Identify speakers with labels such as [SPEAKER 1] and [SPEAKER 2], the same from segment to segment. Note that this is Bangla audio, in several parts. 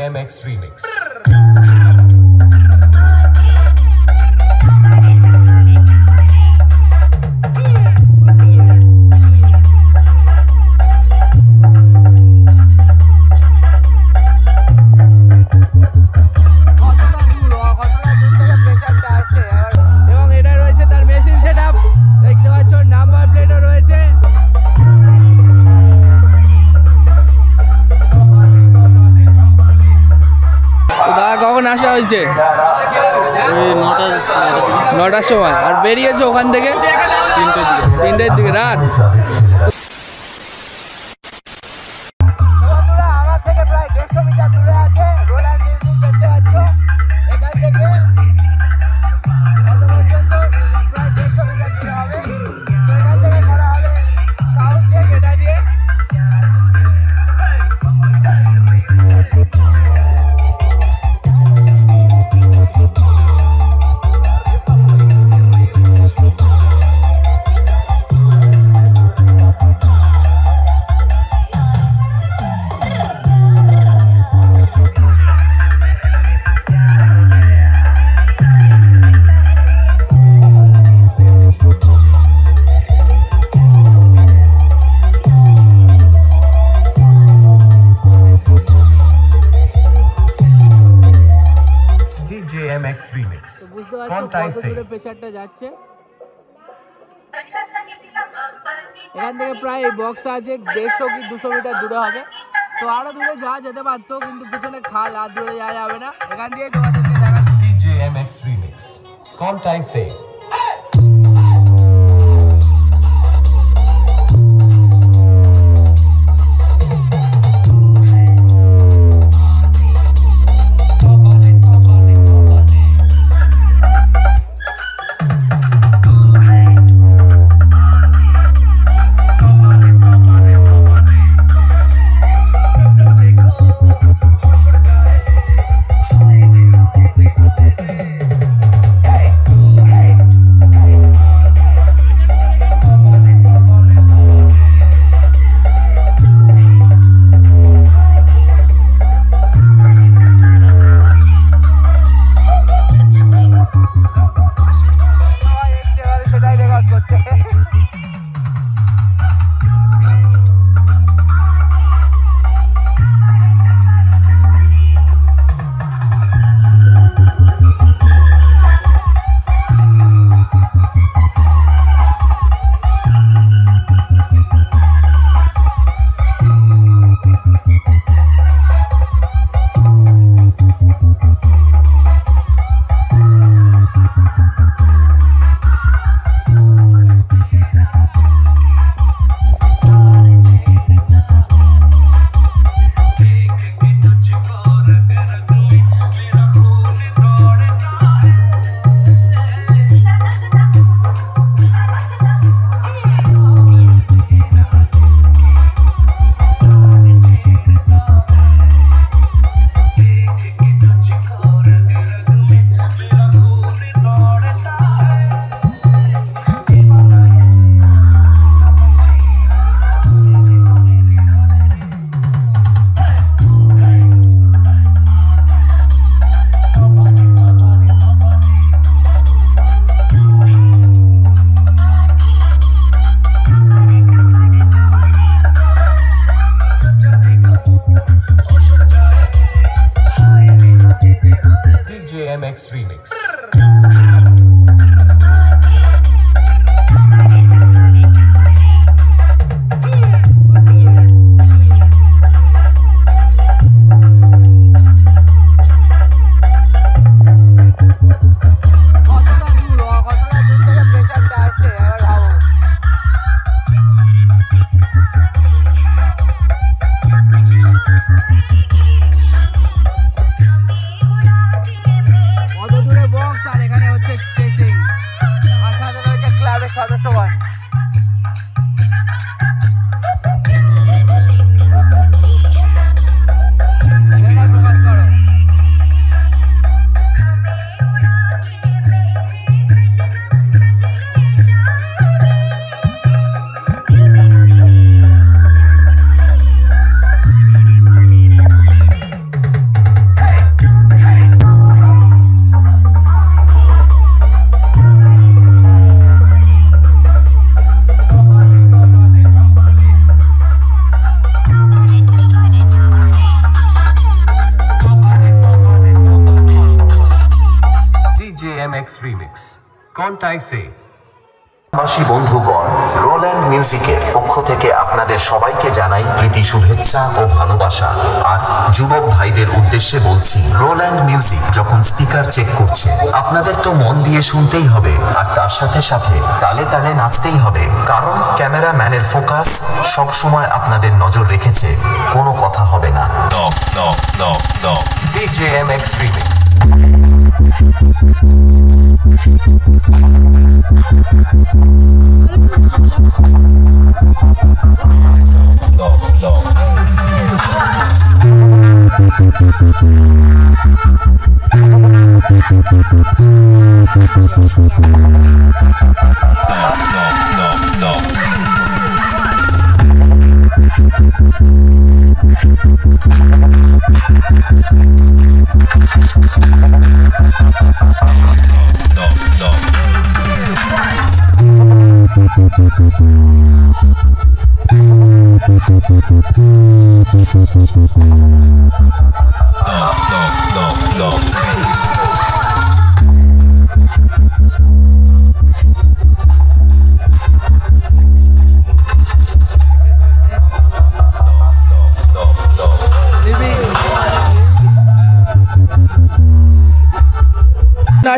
[SPEAKER 1] DJMX Remix.
[SPEAKER 2] কখন আসা হয়েছে? 9টার সময়। আর বেরিয়েছে ওখান থেকে 3টের দিকে রাত।
[SPEAKER 1] DJMX Remix.
[SPEAKER 2] তো বুঝতে পারছো কত দূরে প্রেসারটা যাচ্ছে। এখান থেকে প্রায় বক্স আছে 150 কি 200 মিটার দূরে হবে। তো আরো দূরে যাওয়া যেতে পারতো, কিন্তু পিছনে খাল, আর দূরে যাওয়া যাবে না। এখান দিয়ে তোমাদেরকে দেখাচ্ছি
[SPEAKER 1] DJMX Remix. Can't I say? DJMX Remix.
[SPEAKER 2] সদস্যগণ
[SPEAKER 1] DJMX Remix. Can't I say?
[SPEAKER 3] বাসী বন্ধুগণ, রোল্যান্ড মিউজিকের পক্ষ থেকে আপনাদের সবাইকে জানাই প্রীতি শুভেচ্ছা ও ভালোবাসা। আর যুবক ভাইদের উদ্দেশ্যে বলছি, রোল্যান্ড মিউজিক যখন স্পিকার চেক করছে, আপনাদের তো মন দিয়ে শুনতেই হবে, আর তার সাথে সাথে তালে তালে নাচতেই হবে, কারণ ক্যামেরাম্যানের ফোকাস সব সময় আপনাদের নজর রেখেছে, কোনো কথা হবে না।
[SPEAKER 1] DJMX Remix.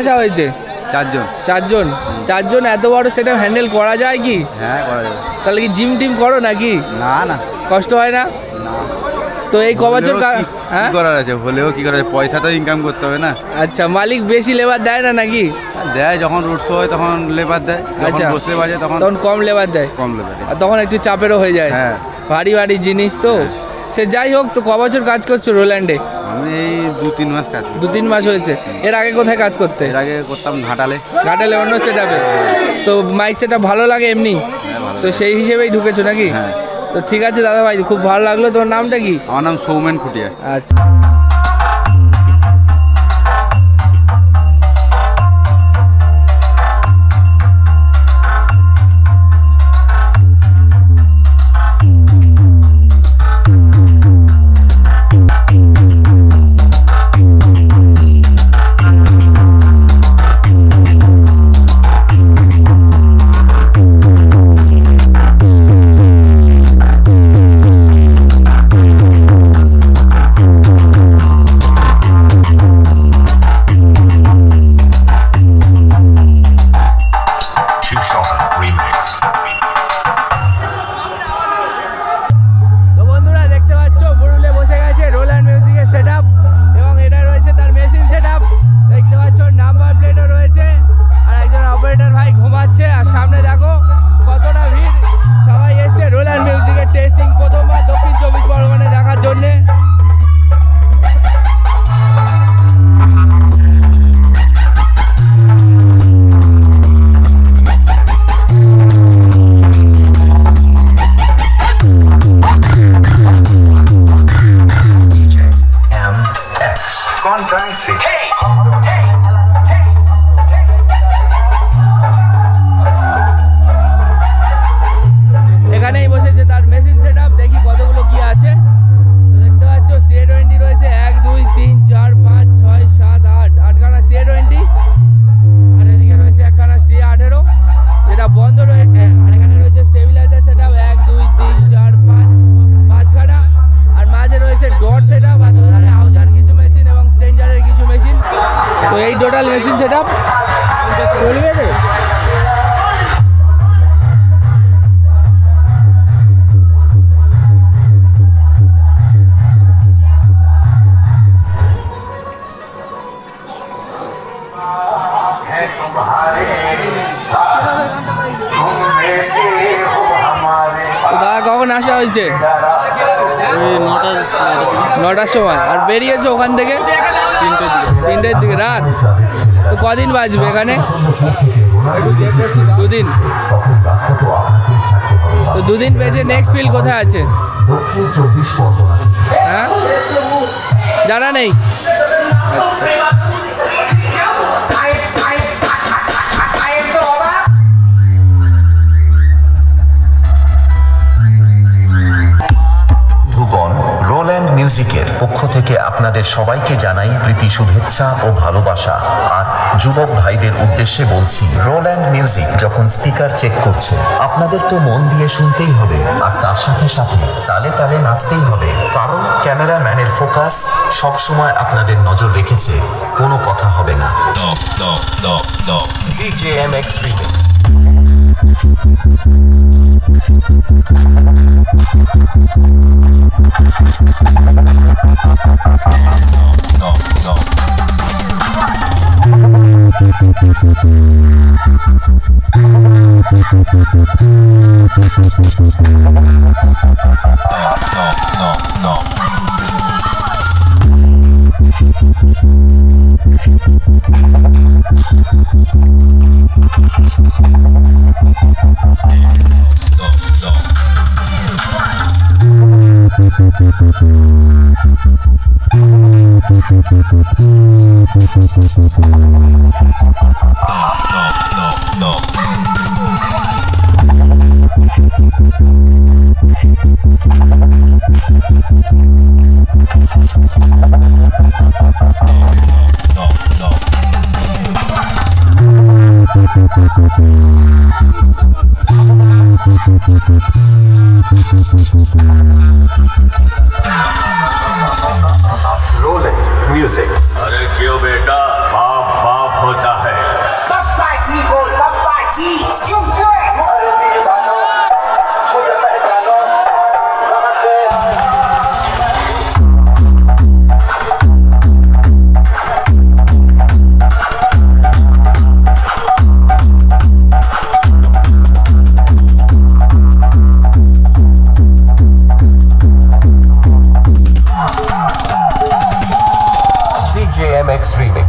[SPEAKER 2] আসা হয়েছে চারজন এত বড় সেটা হ্যান্ডেল করা যায় কি?
[SPEAKER 4] হ্যাঁ, করা যাবে।
[SPEAKER 2] তাহলে কি জিম টিম করো নাকি?
[SPEAKER 4] না,
[SPEAKER 2] কষ্ট হয় না? তো এই ক বছর
[SPEAKER 4] হ্যাঁ করার আছে, হলেও কি করা যায়, পয়সা তো ইনকাম করতে হবে না।
[SPEAKER 2] আচ্ছা, মালিক বেশি লেবার দেয় না নাকি?
[SPEAKER 4] দেয়, যখন রুট শো হয় তখন লেবার দেয়,
[SPEAKER 2] আচ্ছা,
[SPEAKER 4] বসে বাজে তখন
[SPEAKER 2] কম লেবার দেয়, আর তখন একটু চাপেরও হয়ে যায়।
[SPEAKER 4] হ্যাঁ,
[SPEAKER 2] ভারী জিনিস তো। সে যাই হোক, তো ক বছর কাজ করছো রোল্যান্ডে?
[SPEAKER 4] আমি এই 2-3 মাস কাজ করছি।
[SPEAKER 2] 2-3 মাস হয়েছে। এর আগে কোথায় কাজ করতে?
[SPEAKER 4] এর আগে করতাম ঘাটালে
[SPEAKER 2] অন্য সেটআপে। তো মাইক সেটআপ ভালো লাগে এমনি? তো সেই হিসেবেই ঢুকেছো নাকি?
[SPEAKER 4] হ্যাঁ।
[SPEAKER 2] তো ঠিক আছে দাদা ভাই, খুব ভালো লাগলো। তোমার নামটা কি?
[SPEAKER 4] আমার নাম সৌমেন খুটিয়া।
[SPEAKER 2] আচ্ছা। এখানেই বসেছে তার মেশিন সেটআপ, দেখি কতগুলো কি আছে। তো দেখতে পাচ্ছ C20 রয়েছে 1 2 3 4 5 6 7 8 আটখানা C20, আর এদিকে রয়েছে একখানা C18 যেটা বন্ধ রয়েছে, আর এখানে রয়েছে স্টেবিলাইজার সেটআপ 1 2 3 4 5 পাঁচখানা, আর মাঝে রয়েছে ডট সেটআপ, আর ধরে আউজার কিছু মেশিন এবং স্ট্রেঞ্জারের কিছু মেশিন। তো এই টোটাল মেশিন সেটআপ চলবে তো। দাদা কখন আসা হয়েছে? 9টার সময়। আর বেরিয়েছে ওখান থেকে 3টের দিকে রাত। তো কদিন বাজবে এখানে? 2 দিন। তো 2 দিন বেজে নেক্সট ফিল কোথায় আছে? হ্যাঁ, জানা নেই। আচ্ছা,
[SPEAKER 3] রোল্যান্ড মিউজিকের পক্ষ থেকে আপনাদের সবাইকে জানাই প্রীতি শুভেচ্ছা ও ভালোবাসা। আর যুবক ভাইদের উদ্দেশ্যে বলছি, রোল্যান্ড মিউজিক যখন স্পিকার চেক করছে, আপনাদের তো মন দিয়ে শুনতেই হবে, আর তার সাথে সাথে তালে তালে নাচতেই হবে, কারণ ক্যামেরাম্যানের ফোকাস সবসময় আপনাদের নজর রেখেছে, কোনো কথা হবে না।
[SPEAKER 1] DJ MX Remix. Roland Music.
[SPEAKER 5] अरे क्यों बेटा, बाप बाप होता है।
[SPEAKER 1] DJ MX Remix.